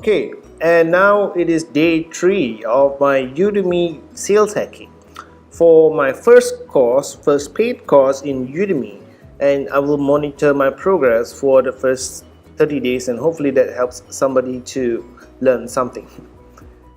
Okay, and now it is day 3 of my Udemy sales hacking for my first paid course in Udemy, and I will monitor my progress for the first 30 days, and hopefully that helps somebody to learn something.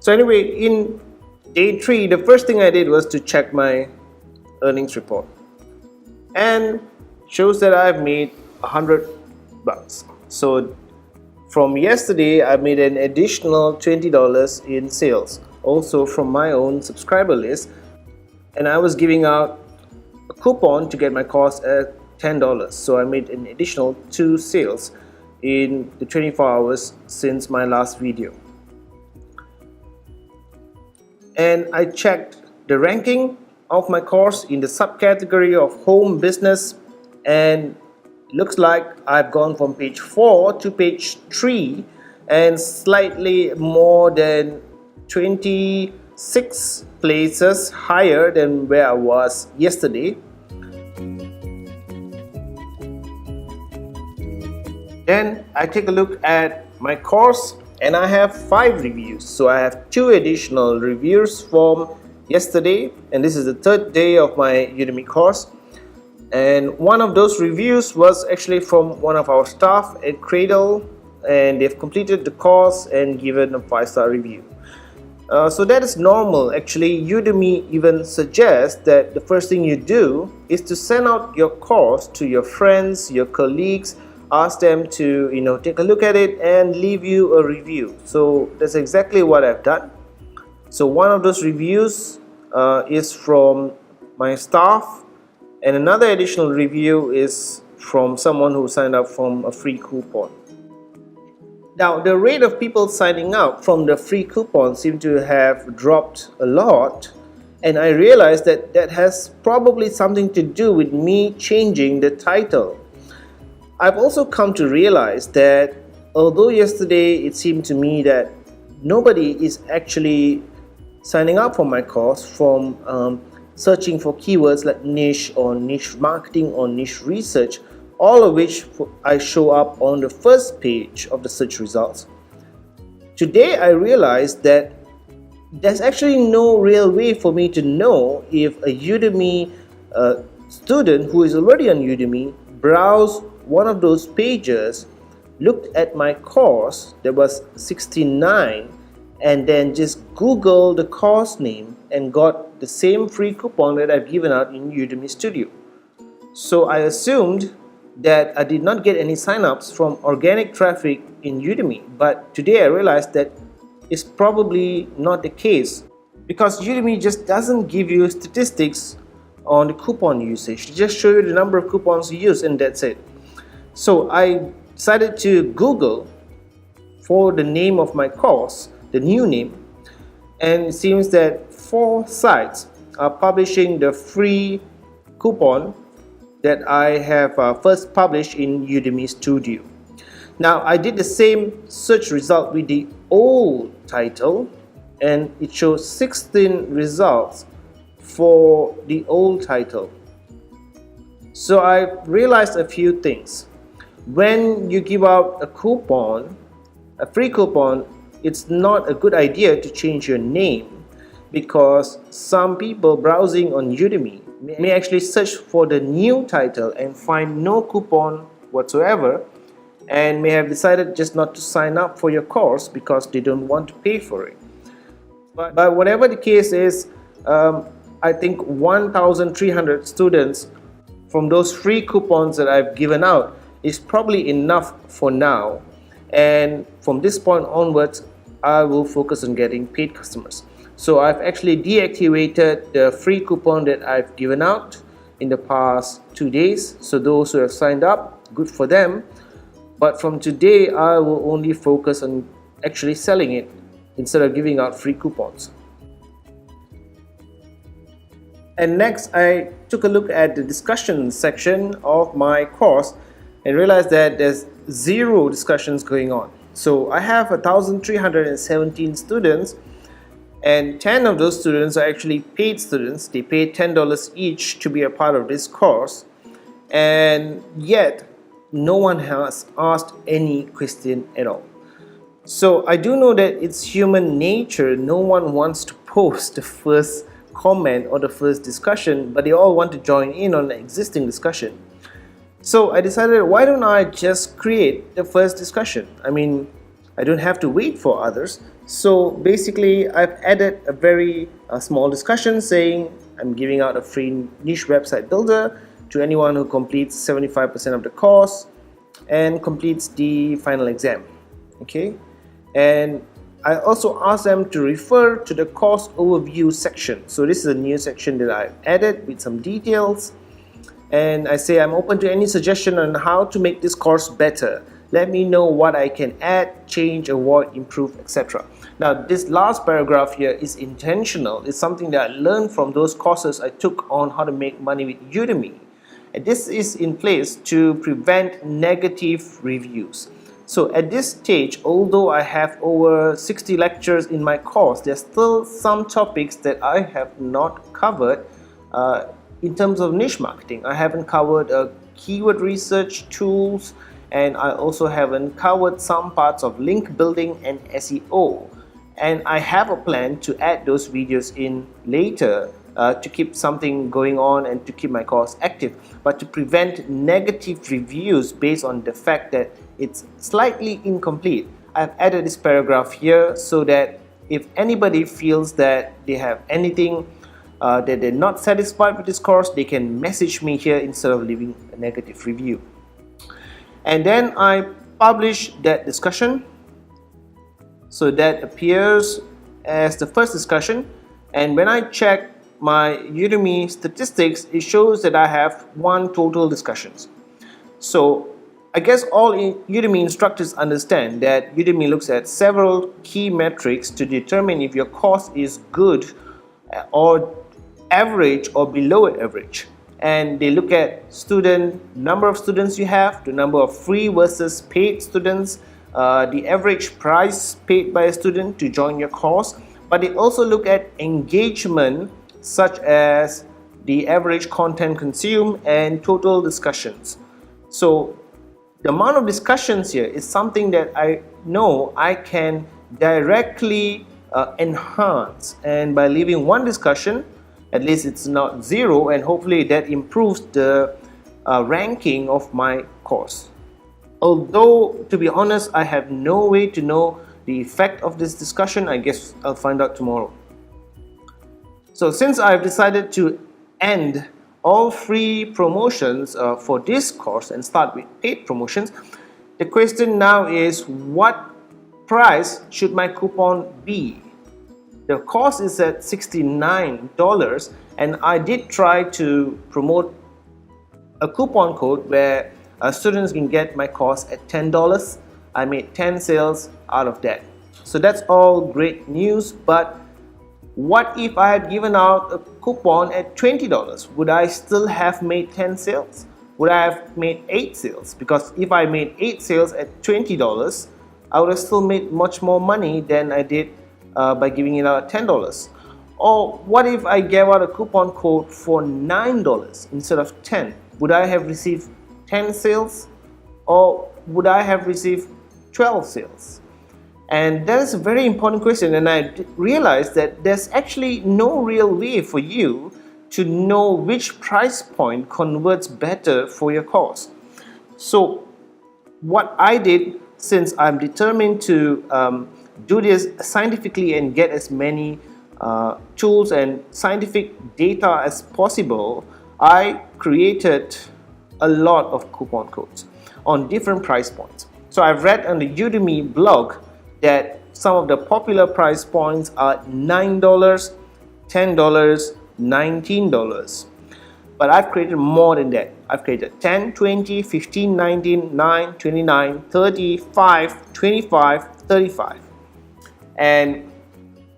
So anyway, in day 3, the first thing I did was to check my earnings report, and shows that I've made $100. So from yesterday, I made an additional $20 in sales, also from my own subscriber list, and I was giving out a coupon to get my course at $10. So I made an additional 2 sales in the 24 hours since my last video. And I checked the ranking of my course in the subcategory of home business, and it looks like I've gone from page 4 to page 3 and slightly more than 26 places higher than where I was yesterday. Then I take a look at my course, and I have 5 reviews. So I have 2 additional reviews from yesterday, and this is the 3rd day of my Udemy course. And one of those reviews was actually from one of our staff at Cradle, and they've completed the course and given a 5-star review. So that is normal. Actually, Udemy even suggests that the first thing you do is to send out your course to your friends, your colleagues, ask them to take a look at it and leave you a review. So that's exactly what I've done. So one of those reviews is from my staff, and another additional review is from someone who signed up from a free coupon. Now, the rate of people signing up from the free coupon seemed to have dropped a lot, and I realized that that has probably something to do with me changing the title. I've also come to realize that although yesterday it seemed to me that nobody is actually signing up for my course from searching for keywords like niche or niche marketing or niche research, all of which I show up on the first page of the search results. Today I realized that there's actually no real way for me to know if a Udemy student who is already on Udemy browsed one of those pages, looked at my course that was 69, and then just Googled the course name and got the same free coupon that I've given out in Udemy Studio. So I assumed that I did not get any signups from organic traffic in Udemy, but today I realized that it's probably not the case, because Udemy just doesn't give you statistics on the coupon usage. They just show you the number of coupons you use, and that's it. So I decided to Google for the name of my course, the new name, and it seems that 4 sites are publishing the free coupon that I have first published in Udemy Studio. Now, I did the same search result with the old title, and it shows 16 results for the old title. So I realized a few things. When you give out a coupon, a free coupon, it's not a good idea to change your name, because some people browsing on Udemy may actually search for the new title and find no coupon whatsoever, and may have decided just not to sign up for your course because they don't want to pay for it. But whatever the case is, I think 1,300 students from those free coupons that I've given out is probably enough for now, and from this point onwards I will focus on getting paid customers. So I've actually deactivated the free coupon that I've given out in the past 2 days. So those who have signed up, good for them, but from today I will only focus on actually selling it instead of giving out free coupons. And next, I took a look at the discussion section of my course and realized that there's 0 discussions going on. So I have 1,317 students, and 10 of those students are actually paid students. They pay $10 each to be a part of this course, and yet no one has asked any question at all. So I do know that it's human nature. No one wants to post the first comment or the first discussion, but they all want to join in on the existing discussion. So I decided, why don't I just create the first discussion? I mean, I don't have to wait for others. So basically, I've added a very small discussion saying I'm giving out a free niche website builder to anyone who completes 75% of the course and completes the final exam. Okay, and I also asked them to refer to the course overview section. So this is a new section that I've added with some details. And I say I'm open to any suggestion on how to make this course better. Let me know what I can add, change, avoid, improve, etc. Now this last paragraph here is intentional. It's something that I learned from those courses I took on how to make money with Udemy. And this is in place to prevent negative reviews. So at this stage, although I have over 60 lectures in my course, there's still some topics that I have not covered in terms of niche marketing. I haven't covered keyword research tools, and I also haven't covered some parts of link building and SEO. And I have a plan to add those videos in later to keep something going on and to keep my course active. But to prevent negative reviews based on the fact that it's slightly incomplete, I've added this paragraph here so that if anybody feels that they have anything that they're not satisfied with this course, they can message me here instead of leaving a negative review. And then I publish that discussion. So that appears as the first discussion. And when I check my Udemy statistics, it shows that I have 1 total discussions. So I guess all Udemy instructors understand that Udemy looks at several key metrics to determine if your course is good or average or below average. And they look at number of students you have, the number of free versus paid students, the average price paid by a student to join your course. But they also look at engagement, such as the average content consumed and total discussions. So the amount of discussions here is something that I know I can directly enhance, and by leaving 1 discussion, at least it's not 0, and hopefully that improves the ranking of my course. Although, to be honest, I have no way to know the effect of this discussion. I guess I'll find out tomorrow. So since I've decided to end all free promotions for this course and start with paid promotions, the question now is, what price should my coupon be? The cost is at $69, and I did try to promote a coupon code where students can get my course at $10. I made 10 sales out of that. So that's all great news, but what if I had given out a coupon at $20? Would I still have made 10 sales? Would I have made 8 sales? Because if I made 8 sales at $20, I would have still made much more money than I did by giving it out at $10. Or what if I gave out a coupon code for $9 instead of 10? Would I have received 10 sales, or would I have received 12 sales? And that is a very important question, and I realized that there's actually no real way for you to know which price point converts better for your course. So what I did, since I'm determined to do this scientifically and get as many tools and scientific data as possible, I created a lot of coupon codes on different price points. So I've read on the Udemy blog that some of the popular price points are $9, $10, $19. But I've created more than that. I've created 10, 20, 15, 19, 9, 29, 30, 5, 25, 35. And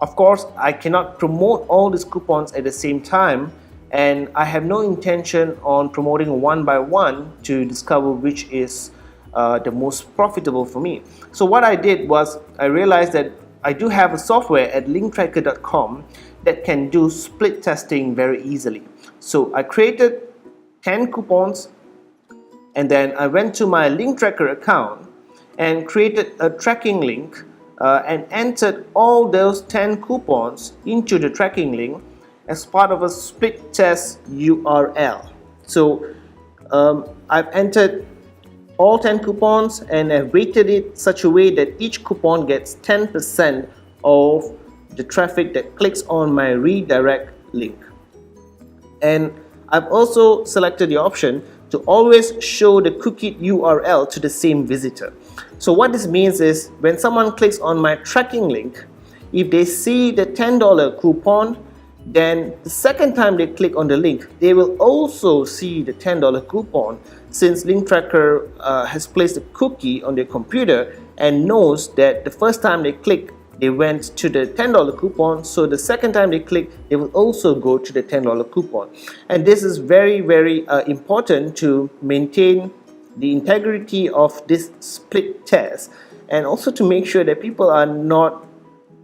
of course, I cannot promote all these coupons at the same time, and I have no intention on promoting one by one to discover which is the most profitable for me. So what I did was, I realized that I do have a software at linktracker.com that can do split testing very easily. So I created 10 coupons, and then I went to my link tracker account and created a tracking link and entered all those 10 coupons into the tracking link as part of a split test URL. So I've entered all 10 coupons and I've weighted it such a way that each coupon gets 10% of the traffic that clicks on my redirect link. And I've also selected the option to always show the cookie URL to the same visitor. So what this means is when someone clicks on my tracking link, if they see the $10 coupon, then the second time they click on the link, they will also see the $10 coupon, since Link Tracker has placed a cookie on their computer and knows that the first time they click, they went to the $10 coupon, so the second time they click, they will also go to the $10 coupon. And this is very, very important to maintain the integrity of this split test, and also to make sure that people are not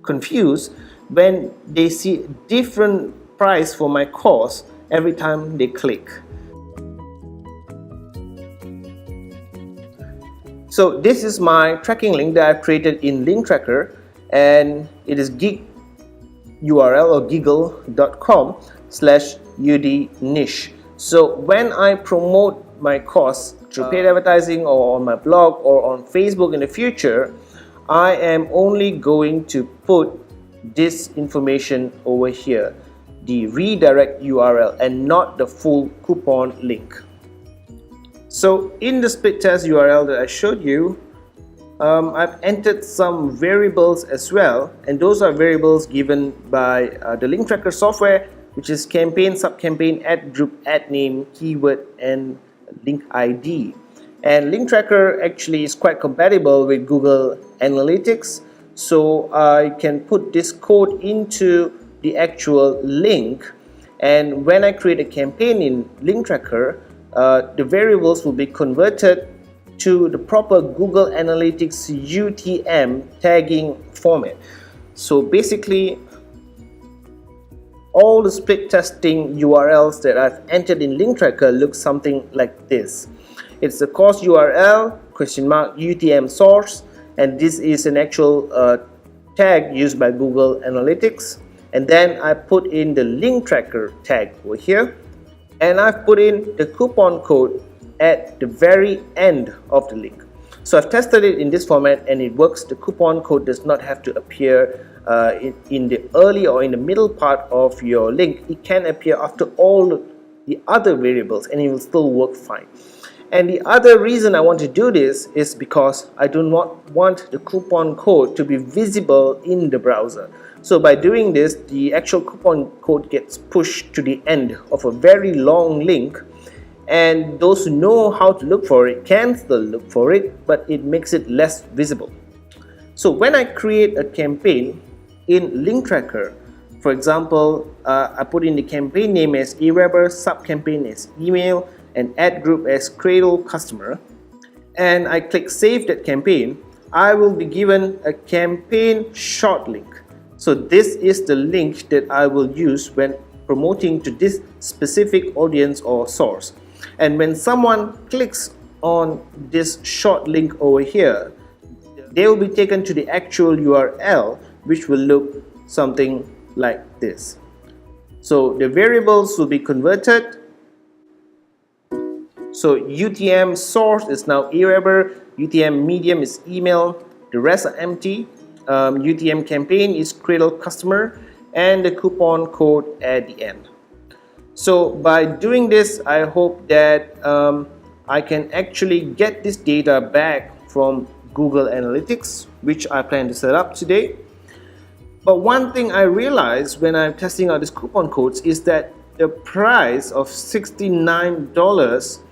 confused when they see different price for my course every time they click. So this is my tracking link that I've created in Link Tracker, and it is gig URL or giggle.com/UD niche. So when I promote my course through paid advertising or on my blog or on Facebook in the future, I am only going to put this information over here, the redirect URL, and not the full coupon link. So in the split test URL that I showed you, I've entered some variables as well, and those are variables given by the Link Tracker software, which is campaign, subcampaign, ad group, ad name, keyword, and link ID. And Link Tracker actually is quite compatible with Google Analytics, so I can put this code into the actual link, and when I create a campaign in Link Tracker, the variables will be converted to the proper Google Analytics UTM tagging format. So basically, all the split testing URLs that I've entered in Link Tracker look something like this. It's the course URL, UTM source, and this is an actual tag used by Google Analytics. And then I put in the Link Tracker tag over here, and I've put in the coupon code at the very end of the link. So I've tested it in this format and it works. The coupon code does not have to appear in the early or in the middle part of your link. It can appear after all the other variables and it will still work fine. And the other reason I want to do this is because I do not want the coupon code to be visible in the browser. So by doing this, the actual coupon code gets pushed to the end of a very long link, and those who know how to look for it can still look for it, but it makes it less visible. So when I create a campaign in Link Tracker, for example, I put in the campaign name as Aweber, sub-campaign as email, and ad group as Cradle Customer, and I click Save that campaign, I will be given a campaign short link. So this is the link that I will use when promoting to this specific audience or source. And when someone clicks on this short link over here, they will be taken to the actual URL, which will look something like this. So the variables will be converted. So UTM source is now Aweber, UTM medium is email, the rest are empty. UTM campaign is Cradle Customer, and the coupon code at the end. So by doing this, I hope that I can actually get this data back from Google Analytics, which I plan to set up today. But one thing I realized when I'm testing out these coupon codes is that the price of $69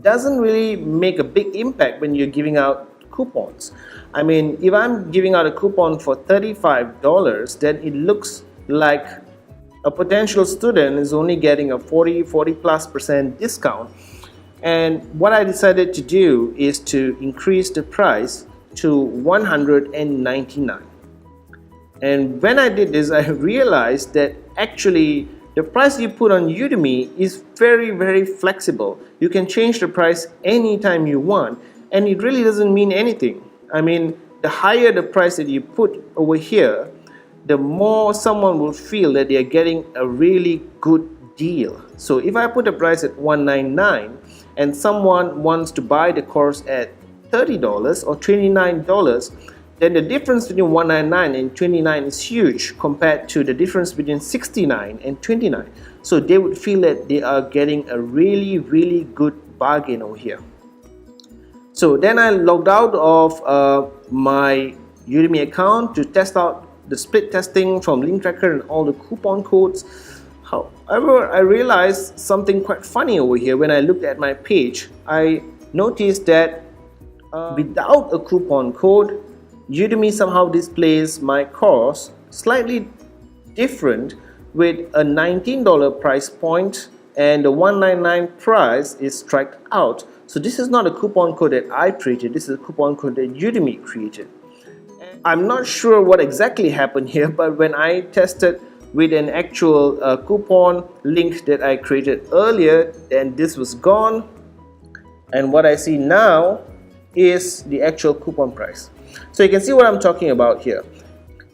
doesn't really make a big impact when you're giving out coupons. I mean, if I'm giving out a coupon for $35, then it looks like a potential student is only getting a 40+ % discount. And what I decided to do is to increase the price to $199. And when I did this, I realized that actually the price you put on Udemy is very, very flexible. You can change the price anytime you want, and it really doesn't mean anything. I mean, the higher the price that you put over here, the more someone will feel that they are getting a really good deal. So if I put a price at $199 and someone wants to buy the course at $30 or $29, then the difference between $199 and $29 is huge compared to the difference between $69 and $29. So they would feel that they are getting a really good bargain over here. So then I logged out of my Udemy account to test out the split testing from link tracker and all the coupon codes. However, I realized something quite funny over here. When I looked at my page, I noticed that without a coupon code, Udemy somehow displays my course slightly different with a $19 price point, and the $199 price is striked out. So this is not a coupon code that I created, this is a coupon code that Udemy created. I'm not sure what exactly happened here, but when I tested with an actual coupon link that I created earlier, then this was gone, and what I see now is the actual coupon price. So you can see what I'm talking about here.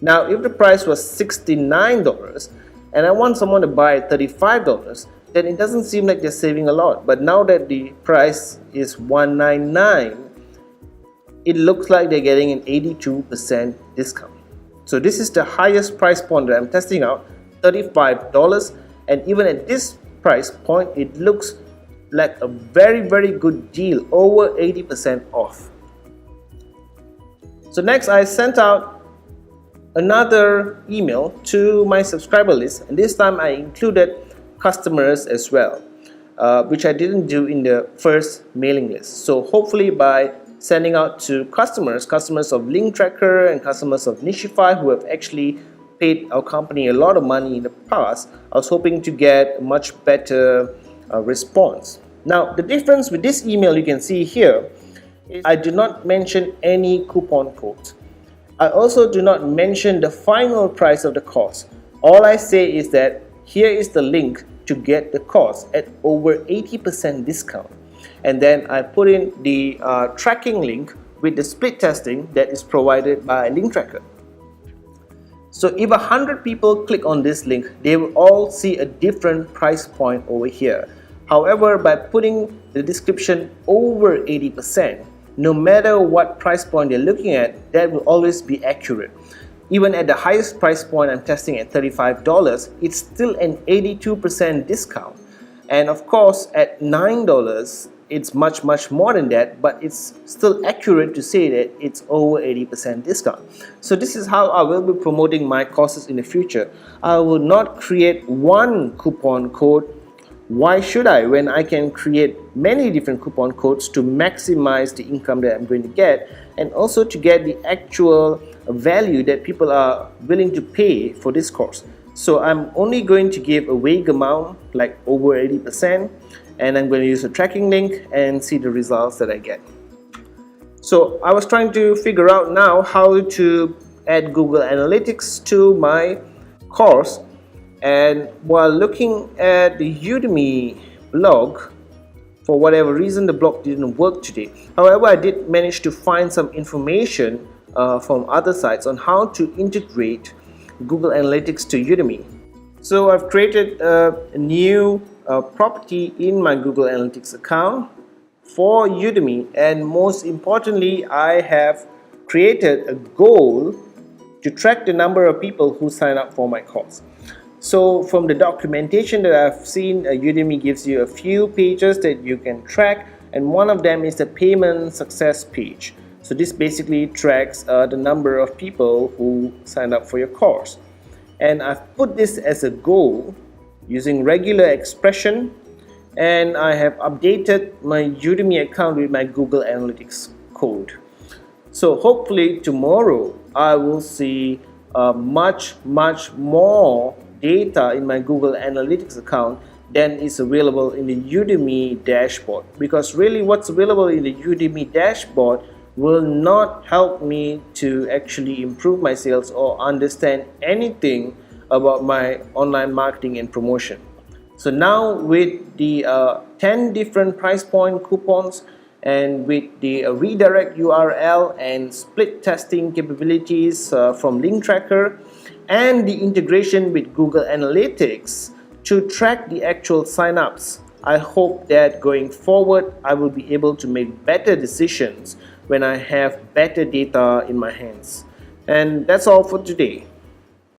Now if the price was $69 and I want someone to buy at $35, then it doesn't seem like they're saving a lot. But now that the price is $199, it looks like they're getting an 82% discount. So this is the highest price point that I'm testing out, $35, and even at this price point it looks like a very good deal, over 80% off. So next I sent out another email to my subscriber list, and this time I included customers as well, which I didn't do in the first mailing list. So hopefully by sending out to customers of Link Tracker and customers of Nichify who have actually paid our company a lot of money in the past, I was hoping to get a much better response. Now the difference with this email you can see here is I do not mention any coupon codes. I also do not mention the final price of the course. All I say is that here is the link to get the course at over 80% discount. And then I put in the tracking link with the split testing that is provided by Link Tracker. So if 100 people click on this link, they will all see a different price point over here. However, by putting the description over 80%, no matter what price point you're looking at, that will always be accurate. Even at the highest price point I'm testing at $35, it's still an 82% discount. And of course at $9, it's much more than that, but it's still accurate to say that it's over 80% discount. So this is how I will be promoting my courses in the future. I will not create one coupon code. Why should I, when I can create many different coupon codes to maximize the income that I'm going to get, and also to get the actual value that people are willing to pay for this course. So I'm only going to give a vague amount, like over 80%, and I'm going to use a tracking link and see the results that I get. So I was trying to figure out now how to add Google Analytics to my course, and while looking at the Udemy blog, for whatever reason the blog didn't work today. However, I did manage to find some information from other sites on how to integrate Google Analytics to Udemy. So I've created a new property in my Google Analytics account for Udemy, and most importantly I have created a goal to track the number of people who sign up for my course. So from the documentation that I've seen, Udemy gives you a few pages that you can track, and one of them is the payment success page. So this basically tracks the number of people who signed up for your course. And I've put this as a goal using regular expression, and I have updated my Udemy account with my Google Analytics code. So hopefully tomorrow I will see much more data in my Google Analytics account than is available in the Udemy dashboard, because really what's available in the Udemy dashboard will not help me to actually improve my sales or understand anything about my online marketing and promotion. So now with the 10 different price point coupons and with the redirect URL and split testing capabilities from link tracker and the integration with Google Analytics to track the actual signups, I hope that going forward I will be able to make better decisions when I have better data in my hands. And that's all for today.